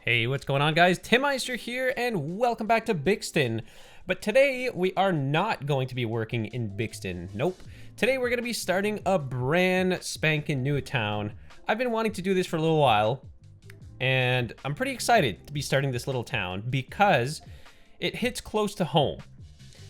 Hey, what's going on, guys? Tim Meister here, and welcome back to Bixton. But today, we are not going to be working in Bixton. Nope. Today, we're going to be starting a brand spanking new town. I've been wanting to do this for a little while, and I'm pretty excited to be starting this little town because it hits close to home.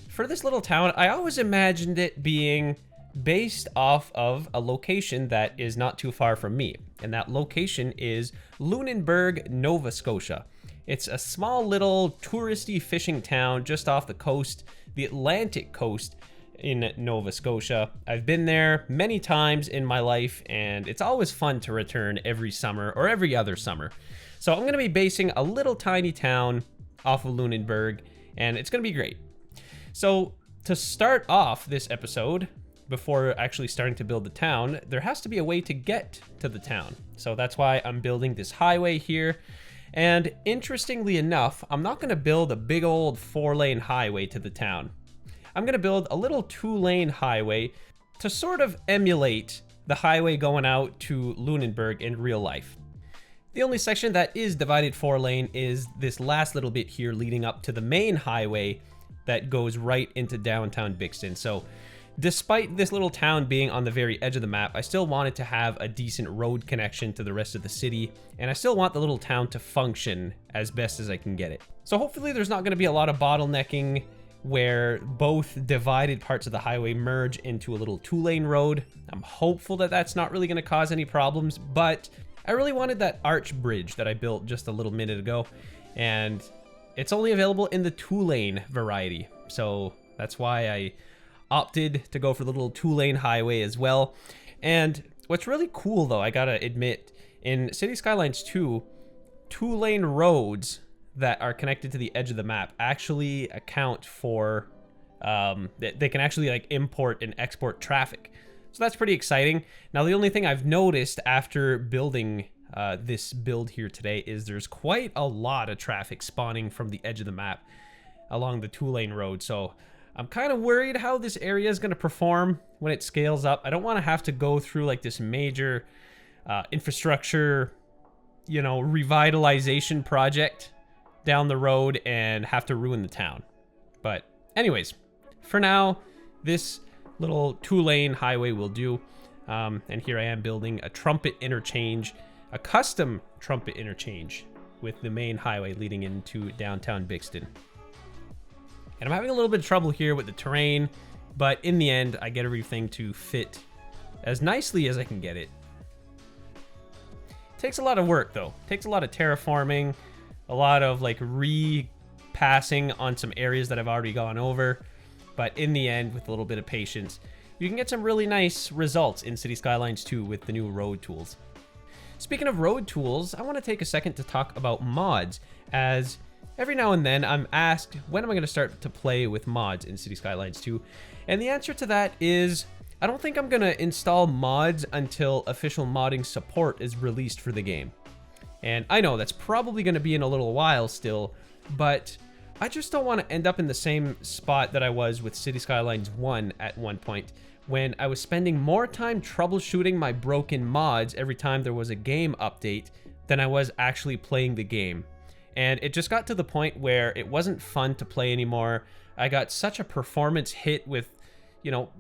For this little town, I always imagined it being based off of a location that is not too far from me, and that location is Lunenburg, Nova Scotia. It's a small little touristy fishing town just off the coast, the Atlantic coast in Nova Scotia. I've been there many times in my life, and it's always fun to return every summer or every other summer. So I'm going to be basing a little tiny town off of Lunenburg, and it's going to be great. So to start off this episode, before actually starting to build the town, there has to be a way to get to the town. So that's why I'm building this highway here. And interestingly enough, I'm not going to build a big old 4-lane highway to the town. I'm going to build a little 2-lane highway to sort of emulate the highway going out to Lunenburg in real life. The only section that is divided 4-lane is this last little bit here leading up to the main highway that goes right into downtown Bixton. So despite this little town being on the very edge of the map, I still wanted to have a decent road connection to the rest of the city, and I still want the little town to function as best as I can get it. So hopefully there's not going to be a lot of bottlenecking where both divided parts of the highway merge into a little 2-lane road. I'm hopeful that that's not really going to cause any problems, but I really wanted that arch bridge that I built just a little minute ago, and it's only available in the 2-lane variety. So that's why I opted to go for the little 2-lane highway as well. And what's really cool though, I gotta admit, in City Skylines 2, 2-lane roads that are connected to the edge of the map actually account for, they can actually like import and export traffic. So that's pretty exciting. Now the only thing I've noticed after building this build here today is there's quite a lot of traffic spawning from the edge of the map along the 2-lane road. So I'm kind of worried how this area is going to perform when it scales up. I don't want to have to go through like this major infrastructure, revitalization project down the road and have to ruin the town. But anyways, for now, this little 2-lane highway will do. And here I am building a trumpet interchange, a custom trumpet interchange with the main highway leading into downtown Bixton. And I'm having a little bit of trouble here with the terrain, but in the end, I get everything to fit as nicely as I can get it. Takes a lot of work though. Takes a lot of terraforming, a lot of like repassing on some areas that I've already gone over. But in the end, with a little bit of patience, you can get some really nice results in City Skylines 2 with the new road tools. Speaking of road tools, I want to take a second to talk about mods, as every now and then I'm asked, when am I going to start to play with mods in City Skylines 2? And the answer to that is, I don't think I'm going to install mods until official modding support is released for the game. And I know that's probably going to be in a little while still, but I just don't want to end up in the same spot that I was with City Skylines 1 at one point, when I was spending more time troubleshooting my broken mods every time there was a game update than I was actually playing the game. And it just got to the point where it wasn't fun to play anymore. I got such a performance hit with,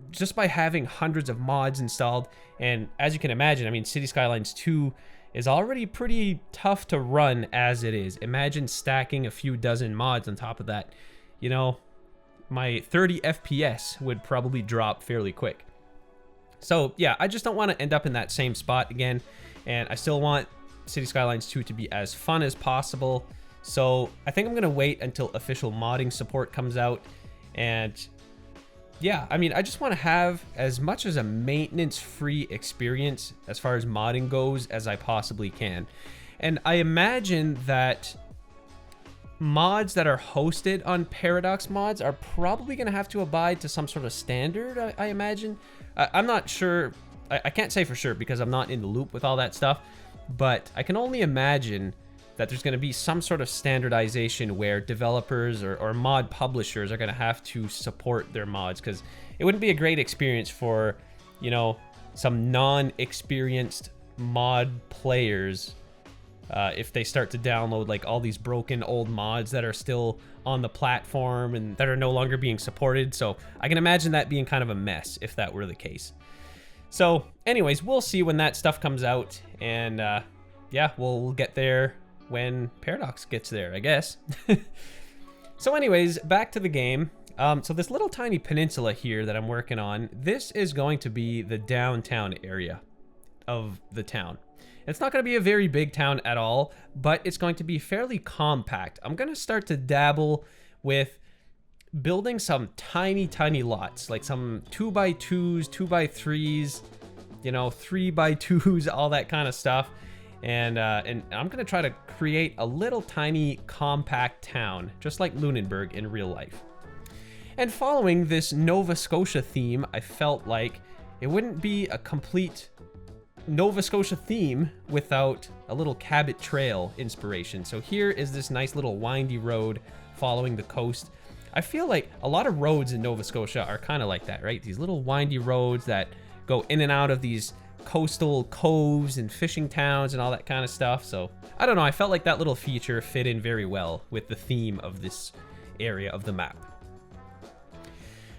just by having hundreds of mods installed. And as you can imagine, I mean, City Skylines 2 is already pretty tough to run as it is. Imagine stacking a few dozen mods on top of that. My 30 FPS would probably drop fairly quick. So yeah, I just don't want to end up in that same spot again. And I still want City Skylines 2 to be as fun as possible. So I think I'm going to wait until official modding support comes out. And yeah, I mean, I just want to have as much as a maintenance-free experience as far as modding goes as I possibly can. And I imagine that mods that are hosted on Paradox Mods are probably going to have to abide to some sort of standard, I imagine. I'm not sure. I can't say for sure because I'm not in the loop with all that stuff. But I can only imagine that there's going to be some sort of standardization where developers or mod publishers are going to have to support their mods, because it wouldn't be a great experience for, some non-experienced mod players if they start to download like all these broken old mods that are still on the platform and that are no longer being supported. So I can imagine that being kind of a mess if that were the case. So anyways, we'll see when that stuff comes out, and yeah, we'll get there when Paradox gets there, I guess. So anyways, back to the game. So this little tiny peninsula here that I'm working on, this is going to be the downtown area of the town. It's not going to be a very big town at all, but it's going to be fairly compact. I'm going to start to dabble with building some tiny lots, like some 2x2s, 2x3s, you know, 3x2s, all that kind of stuff. And I'm going to try to create a little tiny compact town, just like Lunenburg in real life. And following this Nova Scotia theme, I felt like it wouldn't be a complete Nova Scotia theme without a little Cabot Trail inspiration. So here is this nice little windy road following the coast. I feel like a lot of roads in Nova Scotia are kind of like that, right? These little windy roads that go in and out of these coastal coves and fishing towns and all that kind of stuff. So I don't know, I felt like that little feature fit in very well with the theme of this area of the map.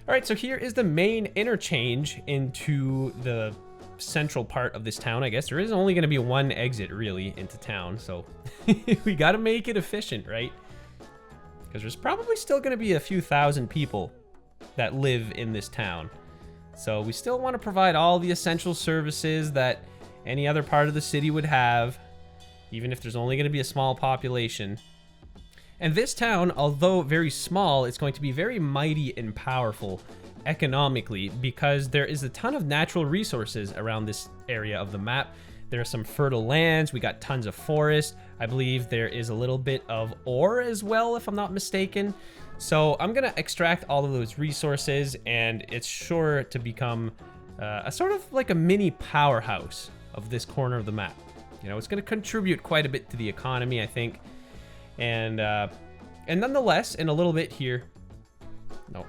All right, so here is the main interchange into the central part of this town. I guess there is only going to be one exit really into town, so we got to make it efficient, right? Because there's probably still going to be a few thousand people that live in this town. So we still want to provide all the essential services that any other part of the city would have, even if there's only going to be a small population. And this town, although very small, it's going to be very mighty and powerful economically because there is a ton of natural resources around this area of the map. There are some fertile lands, we got tons of forest. I believe there is a little bit of ore as well, if I'm not mistaken. So I'm gonna extract all of those resources, and it's sure to become a sort of like a mini powerhouse of this corner of the map. You know, it's gonna contribute quite a bit to the economy, I think. And nonetheless, in a little bit here, no.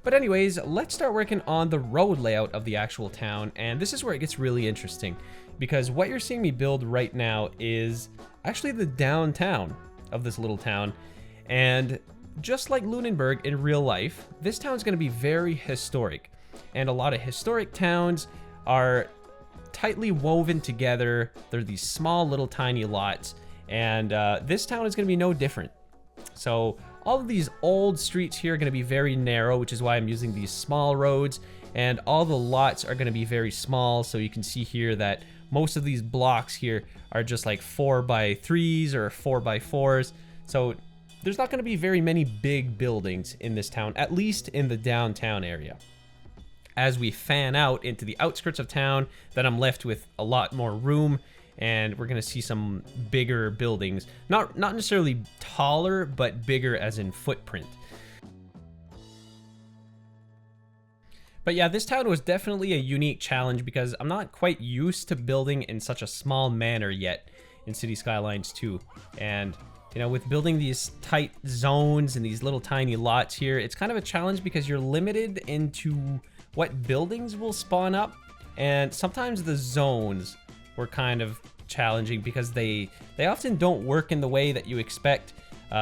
But anyways, let's start working on the road layout of the actual town, and this is where it gets really interesting, because what you're seeing me build right now is actually the downtown of this little town. And just like Lunenburg in real life, this town is going to be very historic, and a lot of historic towns are tightly woven together. They're these small little tiny lots, and this town is going to be no different. So all of these old streets here are going to be very narrow, which is why I'm using these small roads, and all the lots are going to be very small. So you can see here that most of these blocks here are just like 4x3s or 4x4s. So there's not going to be very many big buildings in this town, at least in the downtown area. As we fan out into the outskirts of town, then I'm left with a lot more room, and we're going to see some bigger buildings. Not necessarily taller, but bigger as in footprint. But yeah, this town was definitely a unique challenge because I'm not quite used to building in such a small manner yet in City Skylines 2. And you know, with building these tight zones and these little tiny lots here, it's kind of a challenge because you're limited into what buildings will spawn up. And sometimes the zones were kind of challenging because they often don't work in the way that you expect.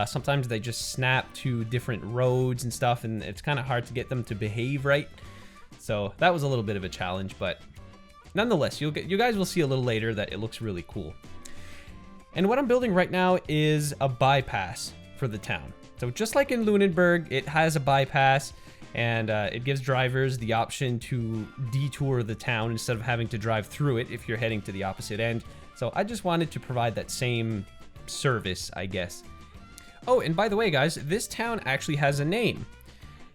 Sometimes they just snap to different roads and stuff, and it's kind of hard to get them to behave right. So that was a little bit of a challenge, but nonetheless, you guys will see a little later that it looks really cool. And what I'm building right now is a bypass for the town. So just like in Lunenburg, it has a bypass, and it gives drivers the option to detour the town instead of having to drive through it if you're heading to the opposite end. So I just wanted to provide that same service, I guess. Oh, and by the way, guys, this town actually has a name.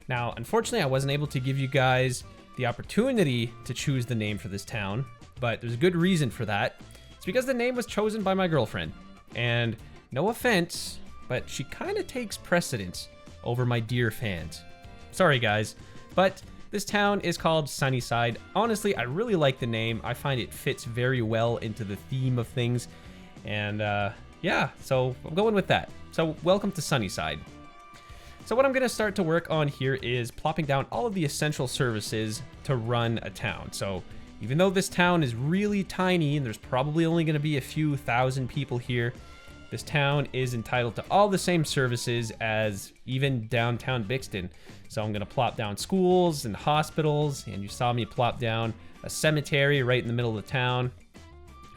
Now, unfortunately, I wasn't able to give you guys the opportunity to choose the name for this town, but there's a good reason for that. It's because the name was chosen by my girlfriend, and no offense, but she kind of takes precedence over my dear fans. Sorry guys, but this town is called Sunnyside. Honestly, I really like the name. I find it fits very well into the theme of things, and yeah, so I'm going with that. So welcome to Sunnyside. So what I'm going to start to work on here is plopping down all of the essential services to run a town. So Even though this town is really tiny and there's probably only going to be a few thousand people here, this town is entitled to all the same services as even downtown Bixton. So I'm going to plop down schools and hospitals, and you saw me plop down a cemetery right in the middle of the town.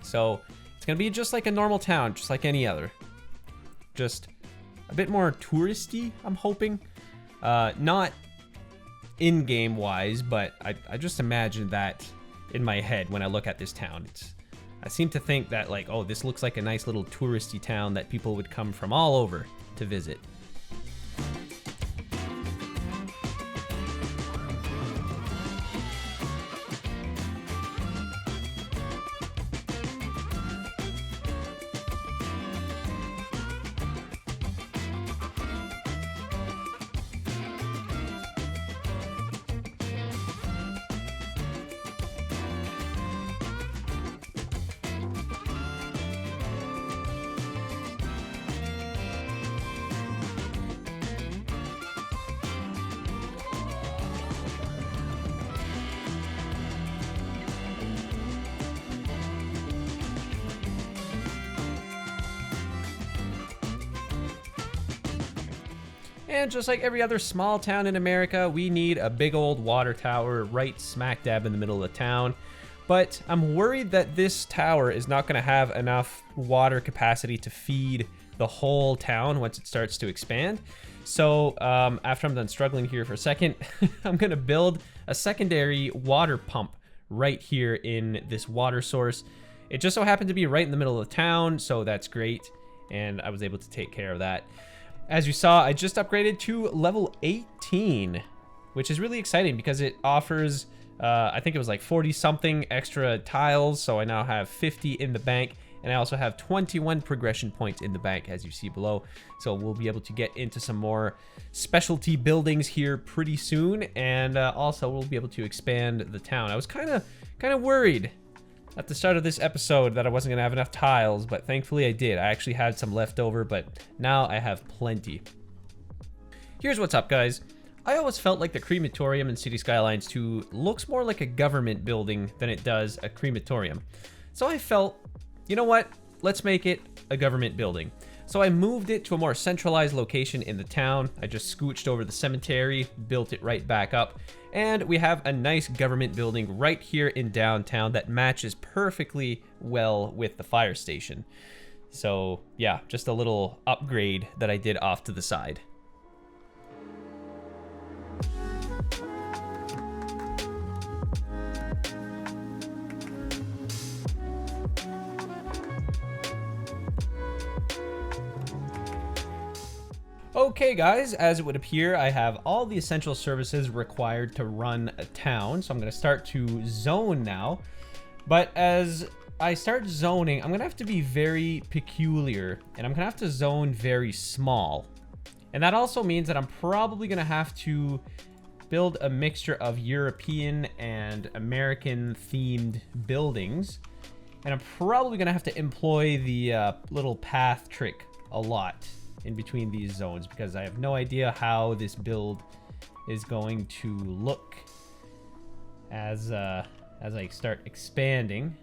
So it's going to be just like a normal town, just like any other. Just a bit more touristy, I'm hoping. Not in-game wise, but I just imagine that in my head when I look at this town. I seem to think that, like, oh, this looks like a nice little touristy town that people would come from all over to visit. And just like every other small town in America, we need a big old water tower right smack dab in the middle of the town. But I'm worried that this tower is not going to have enough water capacity to feed the whole town once it starts to expand. So after I'm done struggling here for a second, I'm going to build a secondary water pump right here in this water source. It just so happened to be right in the middle of the town, so that's great. And I was able to take care of that. As you saw, I just upgraded to level 18, which is really exciting because it offers, I think it was like 40 something extra tiles. So I now have 50 in the bank, and I also have 21 progression points in the bank, as you see below. So we'll be able to get into some more specialty buildings here pretty soon. And also we'll be able to expand the town. I was kind of worried at the start of this episode that I wasn't gonna have enough tiles, but thankfully I did. I actually had some left over, but now I have plenty. Here's what's up, guys. I always felt like the crematorium in City Skylines 2 looks more like a government building than it does a crematorium. So I felt, you know what? Let's make it a government building. So I moved it to a more centralized location in the town. I just scooched over the cemetery, built it right back up, and we have a nice government building right here in downtown that matches perfectly well with the fire station. So yeah, just a little upgrade that I did off to the side. Okay guys, as it would appear, I have all the essential services required to run a town, so I'm going to start to zone now. But as I start zoning, I'm going to have to be very peculiar, and I'm going to have to zone very small. And that also means that I'm probably going to have to build a mixture of European and American themed buildings. And I'm probably going to have to employ the little path trick a lot in between these zones, because I have no idea how this build is going to look as I start expanding.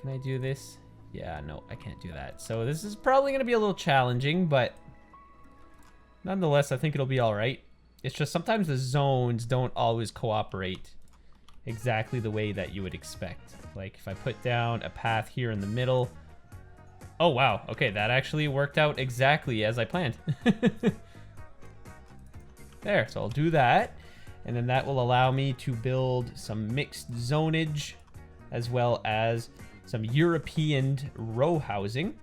Can I do this? Yeah, no, I can't do that. So this is probably going to be a little challenging, but nonetheless, I think it'll be all right. It's just sometimes the zones don't always cooperate exactly the way that you would expect. Like if I put down a path here in the middle. Oh, wow. Okay, that actually worked out exactly as I planned. There, so I'll do that. And then that will allow me to build some mixed zonage as well as some European row housing.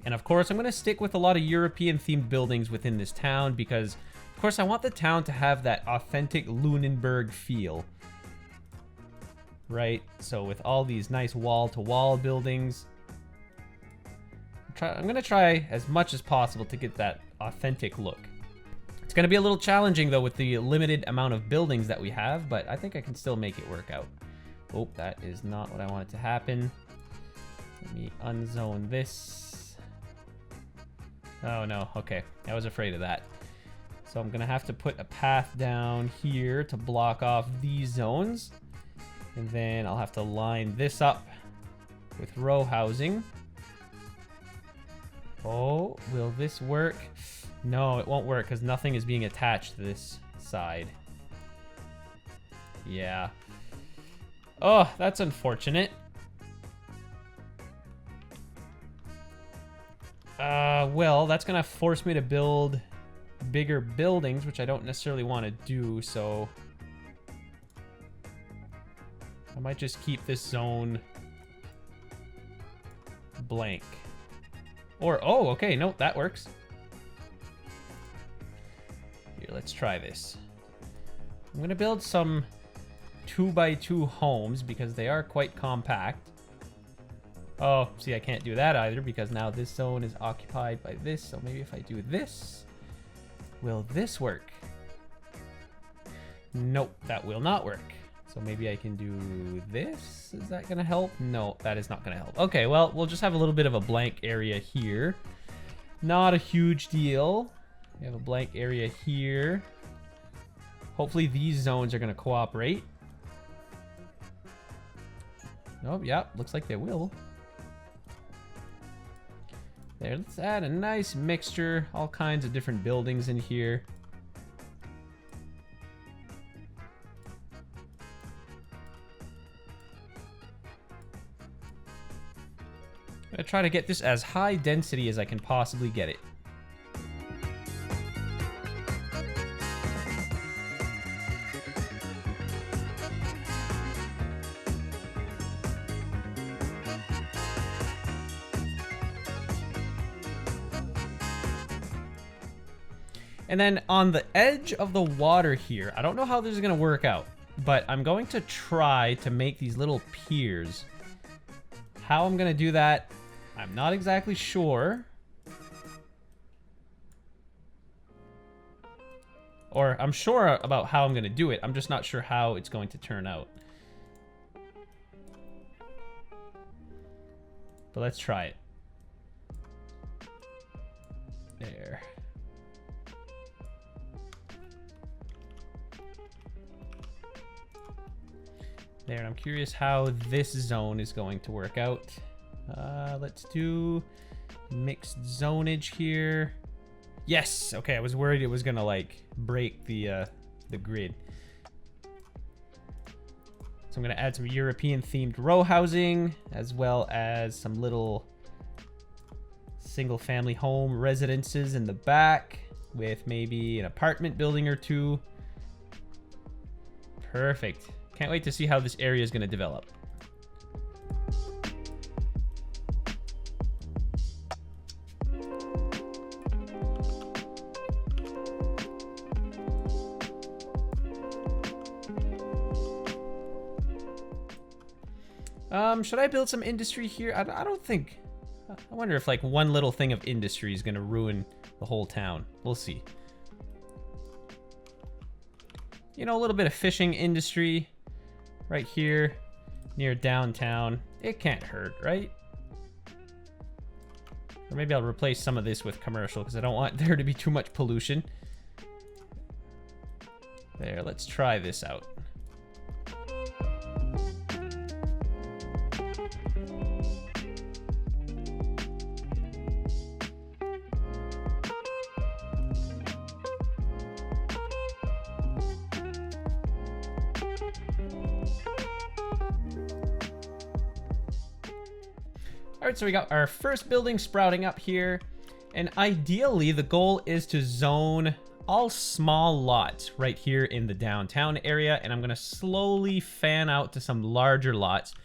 And of course, I'm going to stick with a lot of European themed buildings within this town because, of course, I want the town to have that authentic Lunenburg feel. Right? So with all these nice wall-to-wall buildings, I'm going to try as much as possible to get that authentic look. It's going to be a little challenging, though, with the limited amount of buildings that we have, but I think I can still make it work out. Oh, that is not what I wanted to happen. Let me unzone this. Oh, no. Okay. I was afraid of that. So I'm going to have to put a path down here to block off these zones. And then I'll have to line this up with row housing. Oh, will this work? No, it won't work because nothing is being attached to this side. Yeah. Oh, that's unfortunate. Well, that's gonna force me to build bigger buildings, which I don't necessarily want to do, so I might just keep this zone blank. Or, oh, okay, no, that works. Here, let's try this. I'm gonna build some 2x2 homes because they are quite compact. Oh, see, I can't do that either because now this zone is occupied by this. So maybe if I do this, will this work? Nope, that will not work. So maybe I can do this. Is that gonna help? No, that is not gonna help. Okay, well, we'll just have a little bit of a blank area here. Not a huge deal. We have a blank area here. Hopefully these zones are gonna cooperate. Oh, yeah, looks like they will. There, let's add a nice mixture, all kinds of different buildings in here. I'm gonna try to get this as high density as I can possibly get it. And then on the edge of the water here, I don't know how this is going to work out, but I'm going to try to make these little piers. How I'm going to do that, I'm not exactly sure. Or I'm sure about how I'm going to do it. I'm just not sure how it's going to turn out. But let's try it. There. There, and I'm curious how this zone is going to work out. Let's do mixed zonage here. Yes, okay, I was worried it was gonna like break the grid. So I'm gonna add some European themed row housing as well as some little single family home residences in the back with maybe an apartment building or two. Perfect. Can't wait to see how this area is going to develop. Should I build some industry here? I don't think... I wonder if like one little thing of industry is going to ruin the whole town. We'll see. You know, a little bit of fishing industry. Right here, near downtown. It can't hurt, right? Or maybe I'll replace some of this with commercial because I don't want there to be too much pollution. There, let's try this out. All right, so we got our first building sprouting up here. And ideally, the goal is to zone all small lots right here in the downtown area. And I'm going to slowly fan out to some larger lots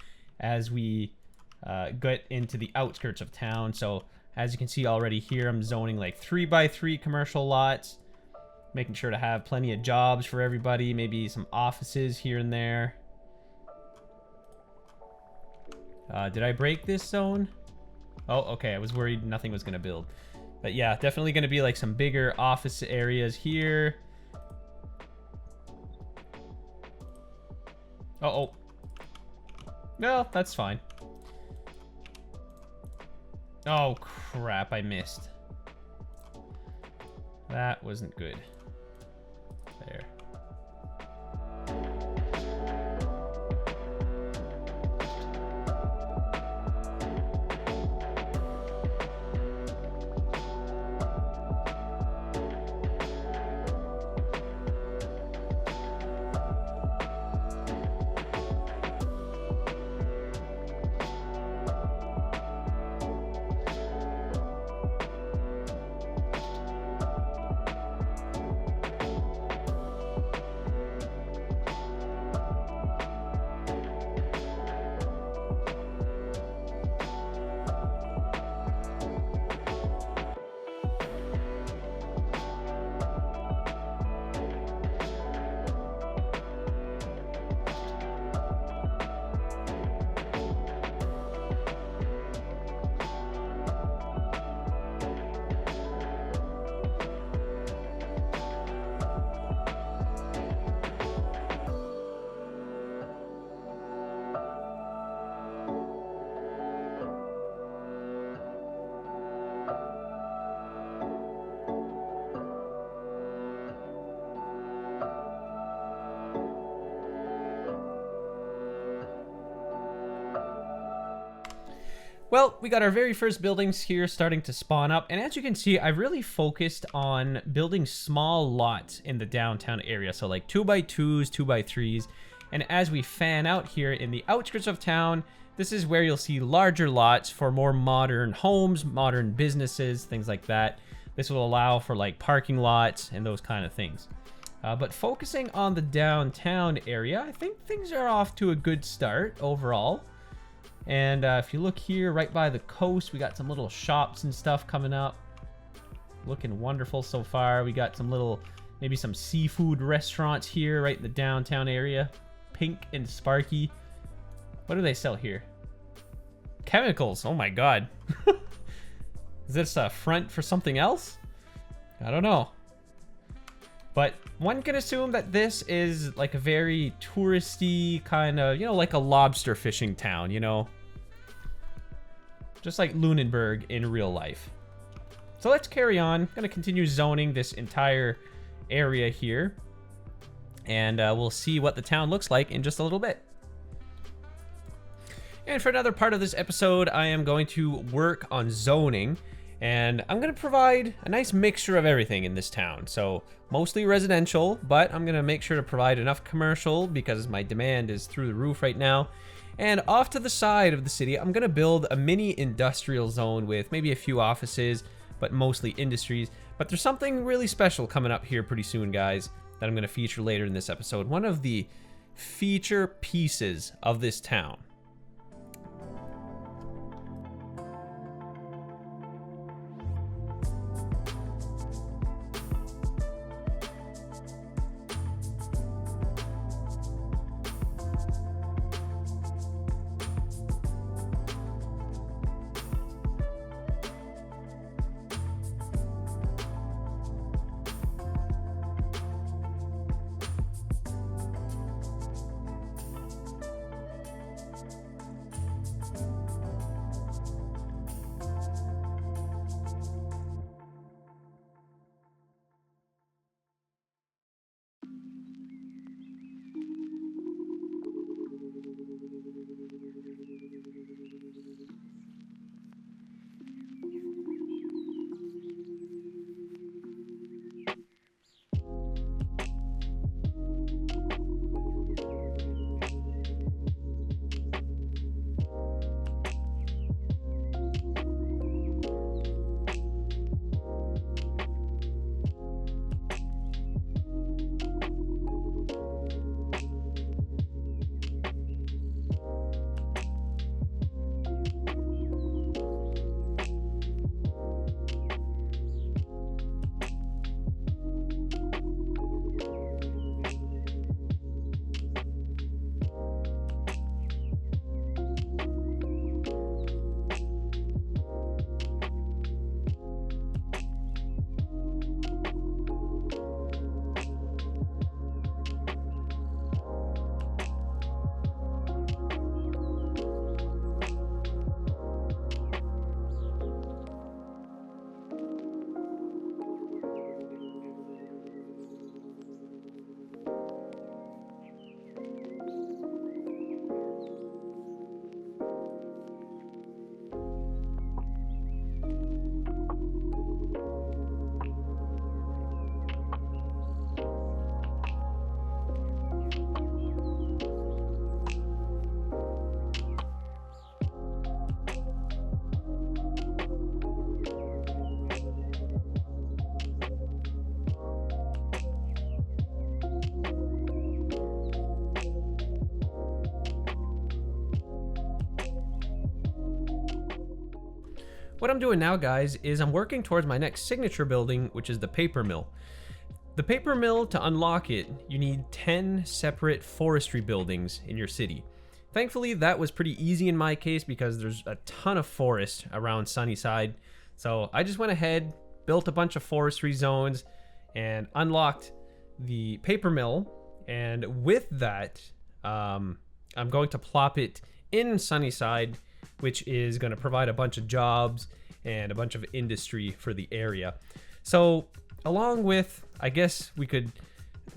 as we get into the outskirts of town. So as you can see already here, I'm zoning like 3x3 commercial lots, making sure to have plenty of jobs for everybody, maybe some offices here and there. Did I break this zone? Oh, okay. I was worried nothing was going to build. But yeah, definitely going to be like some bigger office areas here. Uh-oh. No, that's fine. Oh, crap. I missed. That wasn't good. There. Well, we got our very first buildings here starting to spawn up, and as you can see, I've really focused on building small lots in the downtown area, so like 2x2s, 2x3s, and as we fan out here in the outskirts of town, this is where you'll see larger lots for more modern homes, modern businesses, things like that. This will allow for like parking lots and those kind of things. But focusing on the downtown area, I think things are off to a good start overall. And if you look here right by the coast, we got some little shops and stuff coming up. Looking wonderful so far. We got some little, maybe some seafood restaurants here right in the downtown area. Pink and Sparky. What do they sell here? Chemicals. Oh my god. Is this a front for something else? I don't know. But one can assume that this is like a very touristy kind of, you know, like a lobster fishing town, you know? Just like Lunenburg in real life. So let's carry on. I'm going to continue zoning this entire area here. And we'll see what the town looks like in just a little bit. And for another part of this episode, I am going to work on zoning. And I'm going to provide a nice mixture of everything in this town. So mostly residential, but I'm going to make sure to provide enough commercial because my demand is through the roof right now. And off to the side of the city, I'm going to build a mini industrial zone with maybe a few offices, but mostly industries. But there's something really special coming up here pretty soon, guys, that I'm going to feature later in this episode. One of the feature pieces of this town. What I'm doing now, guys, is I'm working towards my next signature building, which is the paper mill. The paper mill, to unlock it, you need 10 separate forestry buildings in your city. Thankfully, that was pretty easy in my case because there's a ton of forest around Sunnyside. So I just went ahead, built a bunch of forestry zones, and unlocked the paper mill. And with that, I'm going to plop it in Sunnyside, which is going to provide a bunch of jobs and a bunch of industry for the area. So along with, I guess we could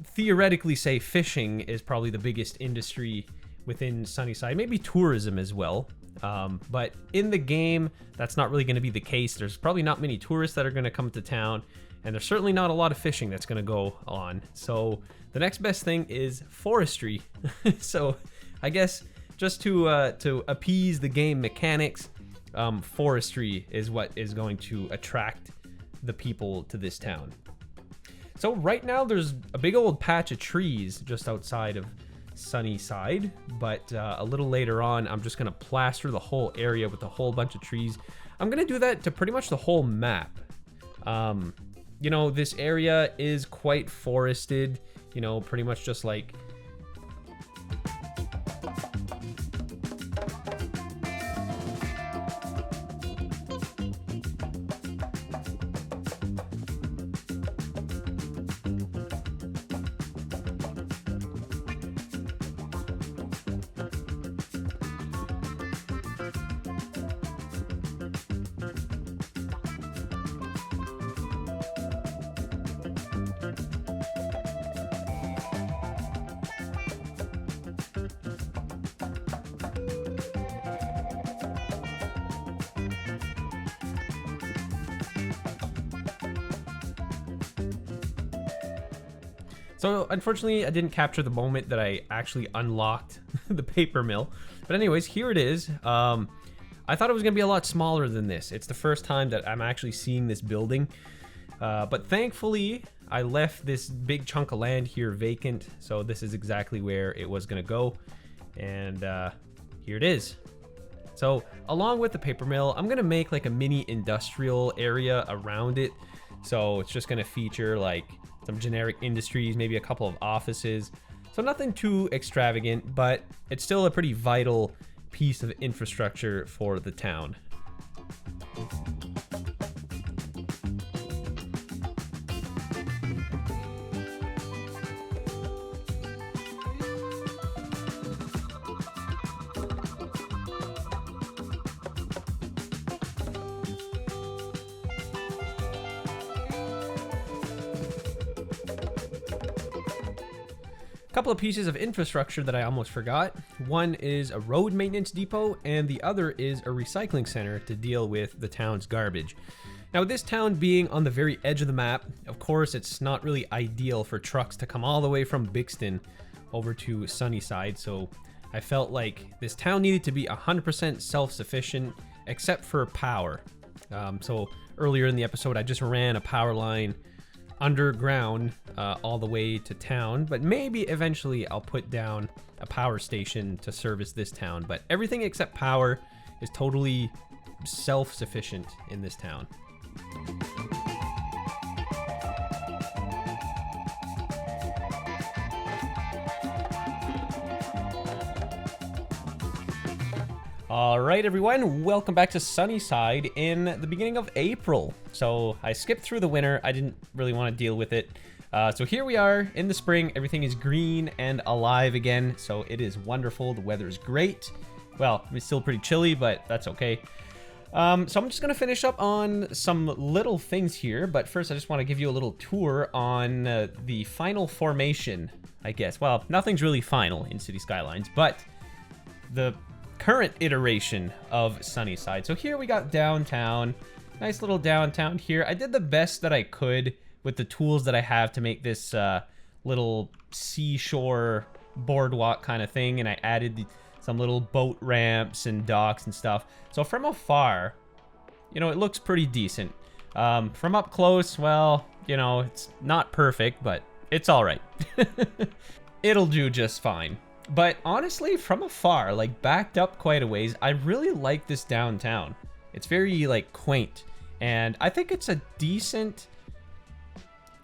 theoretically say fishing is probably the biggest industry within Sunnyside, maybe tourism as well. But in the game, that's not really going to be the case. There's probably not many tourists that are going to come to town, and there's certainly not a lot of fishing that's going to go on. So the next best thing is forestry. So I guess just to appease the game mechanics, forestry is what is going to attract the people to this town. So right now there's a big old patch of trees just outside of Sunnyside, but a little later on I'm just gonna plaster the whole area with a whole bunch of trees. I'm gonna do that to pretty much the whole map. You know, this area is quite forested, you know, pretty much just like So unfortunately, I didn't capture the moment that I actually unlocked the paper mill. But anyways, here it is. I thought it was gonna be a lot smaller than this. It's the first time that I'm actually seeing this building. But thankfully, I left this big chunk of land here vacant. So this is exactly where it was gonna go. And here it is. So along with the paper mill, I'm gonna make like a mini industrial area around it. So it's just gonna feature like some generic industries, maybe a couple of offices. So nothing too extravagant, but it's still a pretty vital piece of infrastructure for the town. Couple of pieces of infrastructure that I almost forgot. One is a road maintenance depot, and the other is a recycling center to deal with the town's garbage. Now, with this town being on the very edge of the map, of course, it's not really ideal for trucks to come all the way from Bixton over to Sunnyside, so I felt like this town needed to be 100% self-sufficient, except for power. So earlier in the episode, I just ran a power line underground all the way to town, but maybe eventually I'll put down a power station to service this town. But everything except power is totally self-sufficient in this town. All right, everyone, welcome back to Sunnyside in the beginning of April. So I skipped through the winter. I didn't really want to deal with it. So here we are in the spring. Everything is green and alive again. So it is wonderful. The weather is great. Well, it's still pretty chilly, but that's okay. So I'm just going to finish up on some little things here. But first, I just want to give you a little tour on the final formation, I guess. Well, nothing's really final in City Skylines, but the current iteration of Sunnyside. So here we got downtown. Nice little downtown here. I did the best that I could with the tools that I have to make this little seashore boardwalk kind of thing, and I added some little boat ramps and docks and stuff. So from afar, you know, it looks pretty decent. From up close, well, you know, it's not perfect, but it's all right. It'll do just fine. But honestly, from afar, like backed up quite a ways, I really like this downtown. It's very like quaint, and I think it's a decent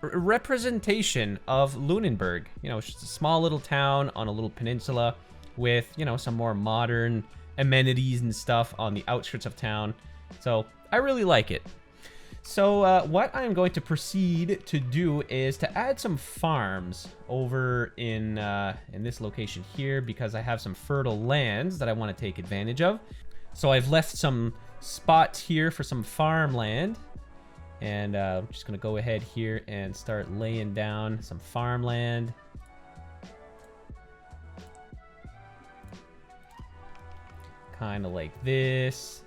representation of Lunenburg. You know, it's just a small little town on a little peninsula with, you know, some more modern amenities and stuff on the outskirts of town. So I really like it. So what I'm going to proceed to do is to add some farms over in this location here, because I have some fertile lands that I want to take advantage of. So I've left some spots here for some farmland, and I'm just going to go ahead here and start laying down some farmland. kind of like this.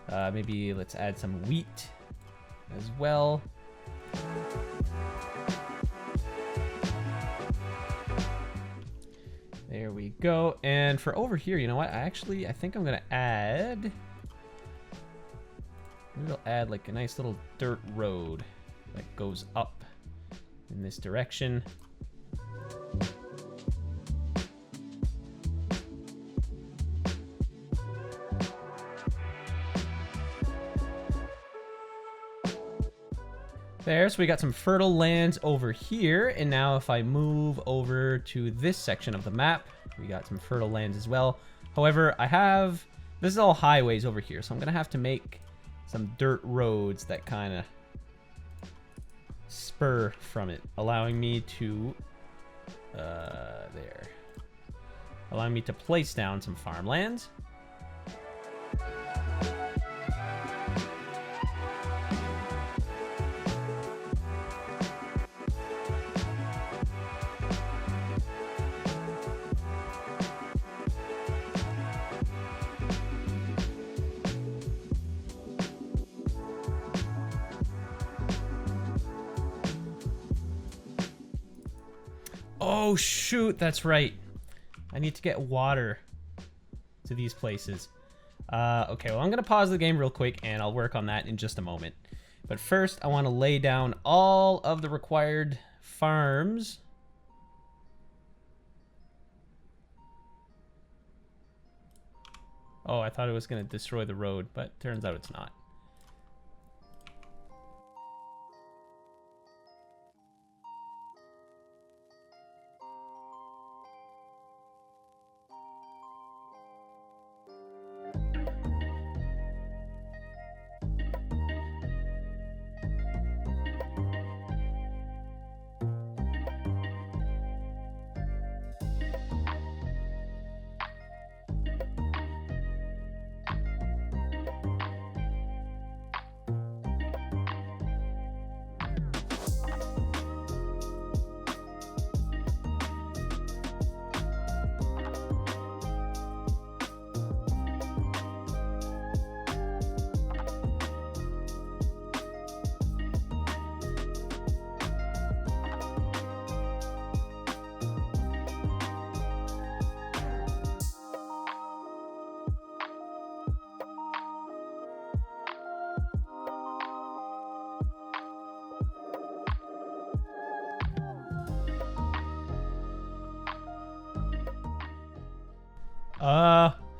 Maybe let's add some wheat as well. There we go. And for over here, you know what? I think I'm gonna add. Maybe we'll add like a nice little dirt road that goes up in this direction. There, so we got some fertile lands over here, and now if I move over to this section of the map, we got some fertile lands as well. However, this is all highways over here, so I'm gonna have to make some dirt roads that kind of spur from it, allowing me to, allowing me to place down some farmlands. Oh shoot, that's right. I need to get water to these places. Okay, well I'm gonna pause the game real quick and I'll work on that in just a moment. But first I want to lay down all of the required farms. Oh, I thought it was gonna destroy the road, but turns out it's not.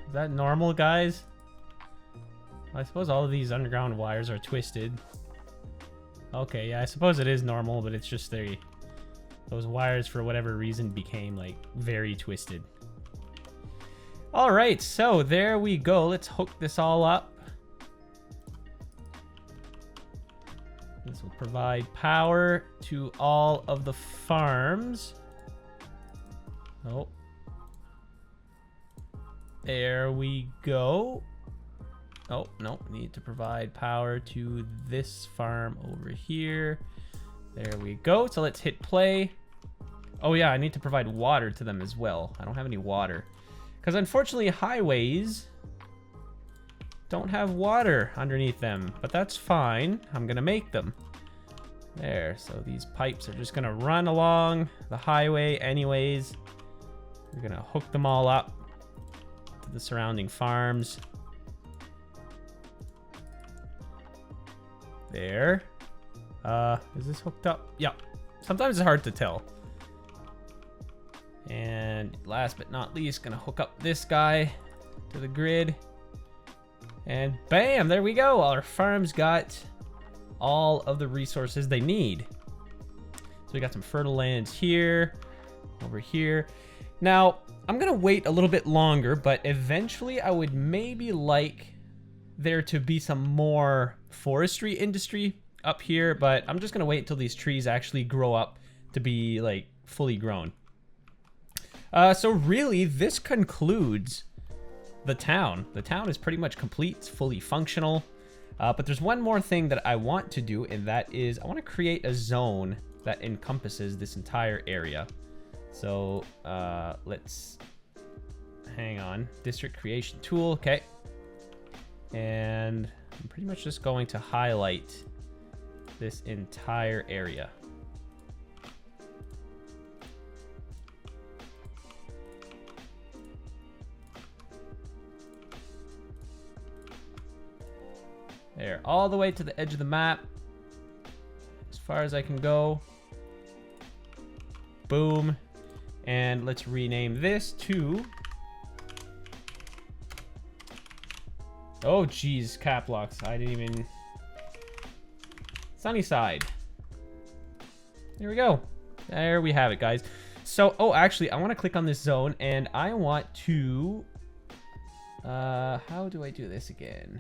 Is that normal, guys? I suppose all of these underground wires are twisted. Okay, yeah, I suppose it is normal, but it's just those wires, for whatever reason, became, like, very twisted. Alright, so there we go. Let's hook this all up. This will provide power to all of the farms. Oh. There we go. Oh, no, need to provide power to this farm over here. There we go. So let's hit play. Oh yeah, I need to provide water to them as well. I don't have any water. Because unfortunately, highways don't have water underneath them. But that's fine. I'm going to make them. There, so these pipes are just going to run along the highway anyways. We're going to hook them all up the surrounding farms. There. Is this hooked up? Yeah. Sometimes it's hard to tell. And last but not least, gonna hook up this guy to the grid. And bam, there we go. Our farms got all of the resources they need. So we got some fertile lands here, over here. Now, I'm gonna wait a little bit longer, but eventually I would maybe like there to be some more forestry industry up here, but I'm just gonna wait until these trees actually grow up to be like fully grown. So really, this concludes the town. The town is pretty much complete, it's fully functional. But there's one more thing that I want to do, and that is I want to create a zone that encompasses this entire area. So let's hang on. District creation tool. Okay. And I'm pretty much just going to highlight this entire area. There, all the way to the edge of the map. As far as I can go. Boom. And let's rename this to... Oh, geez, cap locks. I didn't even... Sunnyside. There we go. There we have it, guys. So, oh, actually, I want to click on this zone, and I want to... how do I do this again?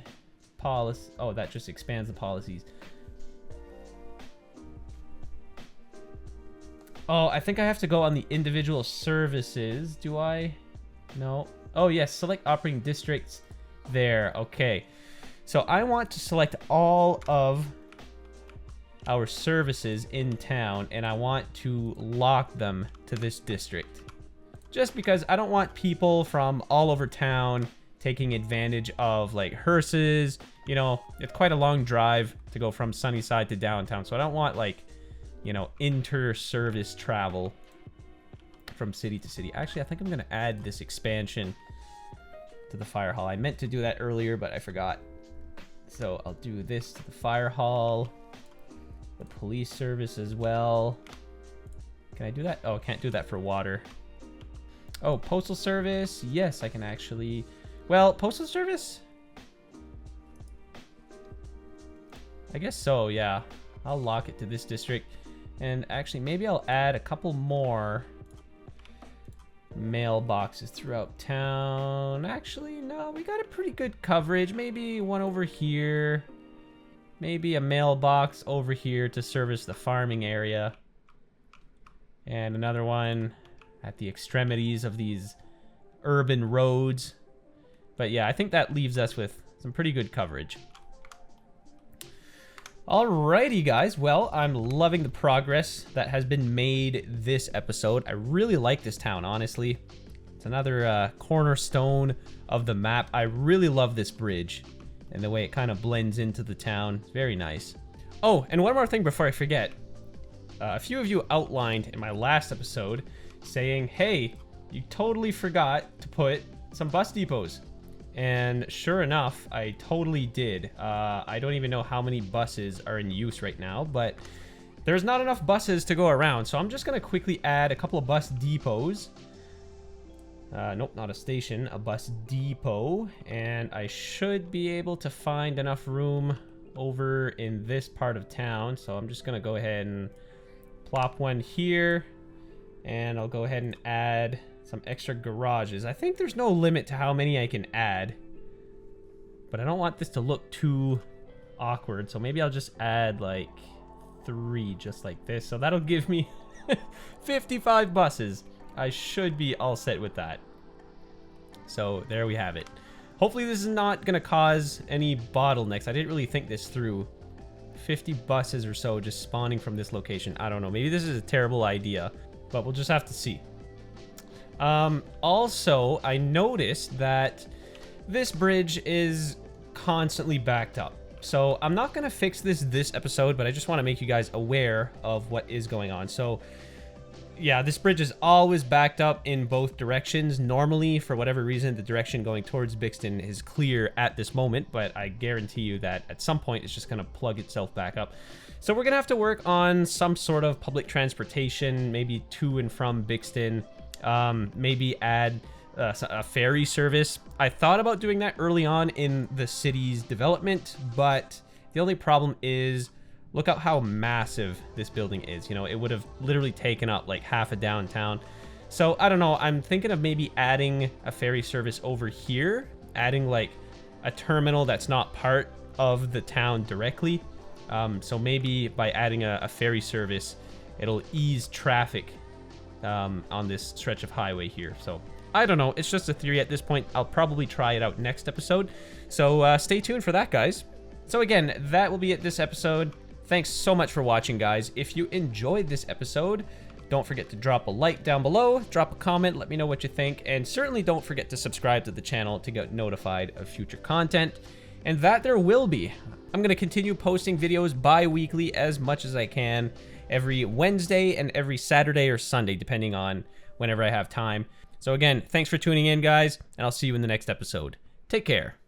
Policy. Oh, that just expands the policies. Oh, I think I have to go on the individual services. Do I? No. Oh, yes. Select operating districts. There. Okay. So I want to select all of our services in town, and I want to lock them to this district. Just because I don't want people from all over town taking advantage of like hearses. You know, it's quite a long drive to go from Sunnyside to downtown, so I don't want like, you know, inter-service travel from city to city. Actually, I think I'm going to add this expansion to the fire hall. I meant to do that earlier, but I forgot. So I'll do this to the fire hall, the police service as well. Can I do that? Oh, I can't do that for water. Oh, postal service. Yes, I can actually. Well, postal service? I guess so, yeah. I'll lock it to this district. And actually, maybe I'll add a couple more mailboxes throughout town. Actually, no, we got a pretty good coverage. Maybe one over here. Maybe a mailbox over here to service the farming area. And another one at the extremities of these urban roads. But yeah, I think that leaves us with some pretty good coverage. Alrighty, guys. Well, I'm loving the progress that has been made this episode. I really like this town, honestly. It's another cornerstone of the map. I really love this bridge and the way it kind of blends into the town. It's very nice. Oh, and one more thing before I forget. A few of you outlined in my last episode saying, hey, you totally forgot to put some bus depots. And sure enough, I totally did. I don't even know how many buses are in use right now, but there's not enough buses to go around. So I'm just going to quickly add a couple of bus depots. Nope, not a station, a bus depot. And I should be able to find enough room over in this part of town. So I'm just going to go ahead and plop one here. And I'll go ahead and add some extra garages. I think there's no limit to how many I can add, but I don't want this to look too awkward, so maybe I'll just add like 3 just like this. So that'll give me 55 buses. I should be all set with that. So there we have it. Hopefully this is not going to cause any bottlenecks. I didn't really think this through. 50 buses or so just spawning from this location. I don't know. Maybe this is a terrible idea, but we'll just have to see. Also, I noticed that this bridge is constantly backed up. So I'm not going to fix this episode, but I just want to make you guys aware of what is going on. So yeah, this bridge is always backed up in both directions. Normally, for whatever reason, the direction going towards Bixton is clear at this moment, but I guarantee you that at some point it's just going to plug itself back up. So we're going to have to work on some sort of public transportation, maybe to and from Bixton. Maybe add a ferry service. I thought about doing that early on in the city's development, but the only problem is, look at how massive this building is. You know, it would have literally taken up like half a downtown. So I don't know. I'm thinking of maybe adding a ferry service over here, adding like a terminal that's not part of the town directly. So maybe by adding a ferry service, it'll ease traffic on this stretch of highway here. So I don't know, it's just a theory at this point. I'll probably try it out next episode, so stay tuned for that, guys. So again, that will be it this episode. Thanks so much for watching, guys. If you enjoyed this episode, Don't forget to drop a like down below, drop a comment, let me know what you think, and certainly don't forget to subscribe to the channel to get notified of future content. And that there will be. I'm going to continue posting videos bi-weekly as much as I can, every Wednesday and every Saturday or Sunday, depending on whenever I have time. So again, thanks for tuning in, guys, and I'll see you in the next episode. Take care.